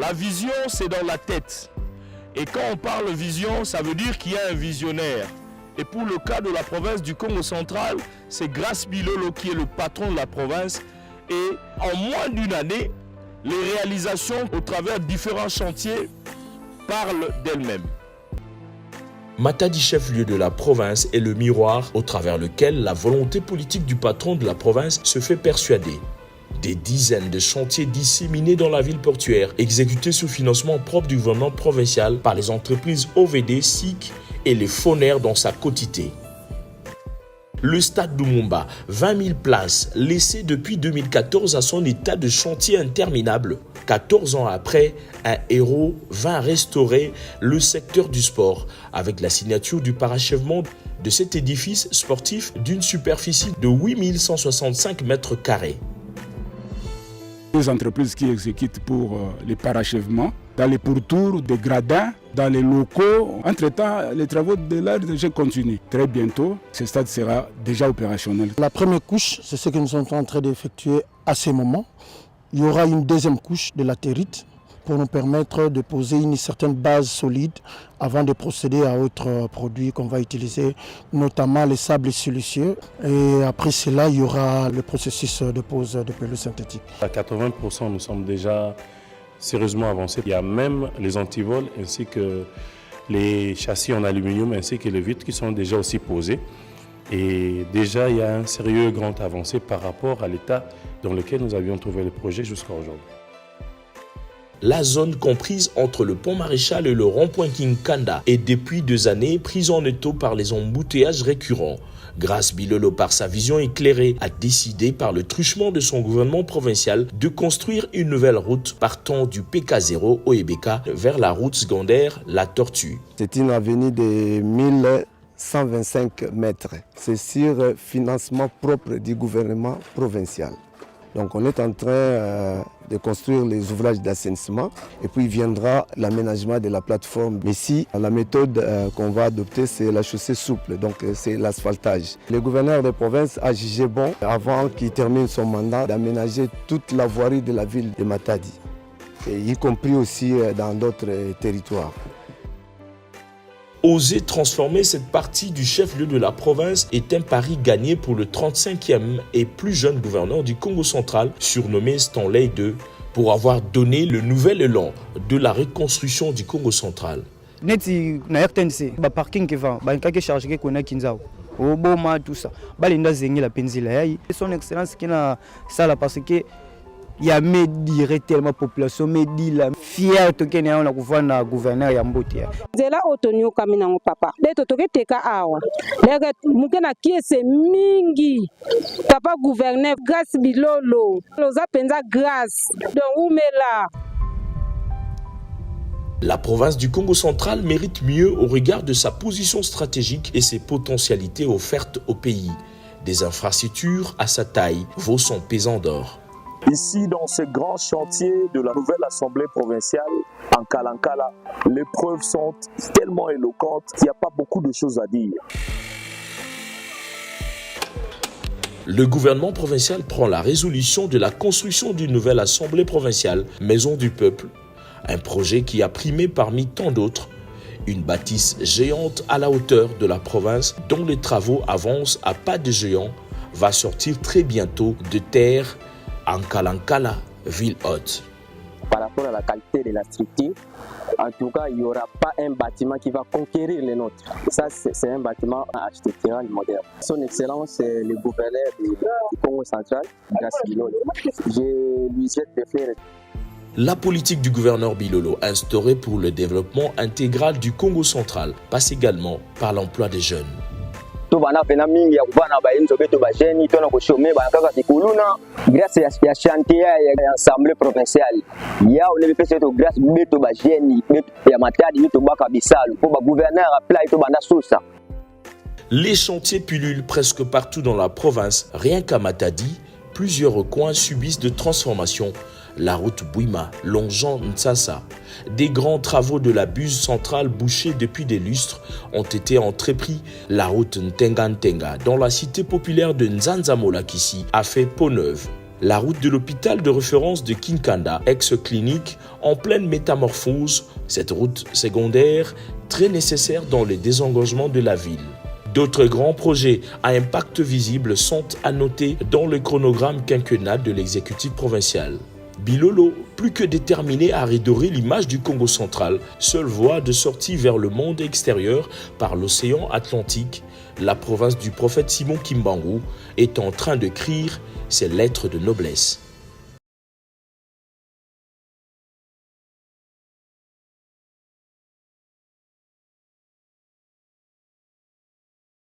La vision, c'est dans la tête. Et quand on parle vision, ça veut dire qu'il y a un visionnaire. Et pour le cas de la province du Congo central, c'est Grace Bilolo qui est le patron de la province. Et en moins d'une année, les réalisations au travers de différents chantiers parlent d'elles-mêmes. Matadi, chef-lieu de la province, est le miroir au travers lequel la volonté politique du patron de la province se fait persuader. Des dizaines de chantiers disséminés dans la ville portuaire, exécutés sous financement propre du gouvernement provincial par les entreprises OVD, SIC et les Fonaires dans sa quotité. Le stade Lumumba, 20 000 places, laissé depuis 2014 à son état de chantier interminable. 14 ans après, un héros vint restaurer le secteur du sport avec la signature du parachèvement de cet édifice sportif d'une superficie de 8 165 mètres carrés. Les entreprises qui exécutent pour les parachèvements, dans les pourtours des gradins, dans les locaux. Entre-temps, les travaux de l'art continuent. Très bientôt, ce stade sera déjà opérationnel. La première couche, c'est ce que nous sommes en train d'effectuer à ce moment. Il y aura une deuxième couche de latérite pour nous permettre de poser une certaine base solide avant de procéder à autres produits qu'on va utiliser, notamment les sables siliceux. Et après cela, il y aura le processus de pose de pelouse synthétique. À 80%, nous sommes déjà sérieusement avancés. Il y a même les antivols ainsi que les châssis en aluminium ainsi que les vitres qui sont déjà aussi posés. Et déjà, il y a un sérieux grand avancé par rapport à l'état dans lequel nous avions trouvé le projet jusqu'à aujourd'hui. La zone comprise entre le pont Maréchal et le rond-point Kinkanda est depuis 2 années prise en étau par les embouteillages récurrents. Grace Bilolo, par sa vision éclairée, a décidé par le truchement de son gouvernement provincial de construire une nouvelle route partant du PK0 au Ebeka vers la route secondaire La Tortue. C'est une avenue de 1125 mètres. C'est sur financement propre du gouvernement provincial. Donc on est en train de construire les ouvrages d'assainissement et puis viendra l'aménagement de la plateforme. Mais ici, la méthode qu'on va adopter, c'est la chaussée souple, donc c'est l'asphaltage. Le gouverneur de province a jugé bon, avant qu'il termine son mandat, d'aménager toute la voirie de la ville de Matadi, et y compris aussi dans d'autres territoires. Oser transformer cette partie du chef-lieu de la province est un pari gagné pour le 35e et plus jeune gouverneur du Congo central, surnommé Stanley II, pour avoir donné le nouvel élan de la reconstruction du Congo central. Neti na RTNC, ba parking qui va, ba nkake charge ke kona kinzao. Oboma tout ça. Ba linda zengi la penzila yayi. Son excellence qui na sala parce que il y a medi tellement population medi la fier to kenya on a kuvana gouverneur ya Mbote. Zela otonyo kamina ngo papa. Leto toke teka awa. Lega mukena kiese mingi. Papa gouverneur Grace Bilolo. Loza penza Grace. Donc umela. La province du Congo central mérite mieux au regard de sa position stratégique et ses potentialités offertes au pays. Des infrastructures à sa taille vaut son pesant d'or. Ici, dans ce grand chantier de la nouvelle assemblée provinciale, en Kalankala, les preuves sont tellement éloquentes qu'il n'y a pas beaucoup de choses à dire. Le gouvernement provincial prend la résolution de la construction d'une nouvelle assemblée provinciale, Maison du Peuple, un projet qui a primé parmi tant d'autres, une bâtisse géante à la hauteur de la province dont les travaux avancent à pas de géant, va sortir très bientôt de terre en Kalankala, ville haute. Par rapport à la qualité de la structure, en tout cas, il n'y aura pas un bâtiment qui va conquérir les nôtres. Ça, c'est un bâtiment architectural moderne. Son Excellence, le gouverneur du Congo central, Grace Bilolo, je lui souhaite de faire. La politique du gouverneur Bilolo, instaurée pour le développement intégral du Congo central, passe également par l'emploi des jeunes. Tobana pena mingi ya kuvana ba inzo beto ba jeni tona ko chômer ba kaka tikuluna grâce ya chantier ya assemblée provinciale ya on le pese to grâce beto ba jeni beto ya Matadi beto ba kabisalo pour ba gouverneur appela to banda sosa. Les chantiers pullulent presque partout dans la province. Rien qu'à Matadi, plusieurs recoins subissent de transformations. La route Bouima, longeant Ntsassa. Des grands travaux de la buse centrale bouchée depuis des lustres ont été entrepris. La route Ntenga Ntenga, dans la cité populaire de Nzanzamolakissi, a fait peau neuve. La route de l'hôpital de référence de Kinkanda, ex-clinique, en pleine métamorphose, cette route secondaire très nécessaire dans le désengagement de la ville. D'autres grands projets à impact visible sont à noter dans le chronogramme quinquennal de l'exécutif provincial. Bilolo, plus que déterminé à redorer l'image du Congo central, seule voie de sortie vers le monde extérieur par l'océan Atlantique, la province du prophète Simon Kimbangu est en train de crier ses lettres de noblesse.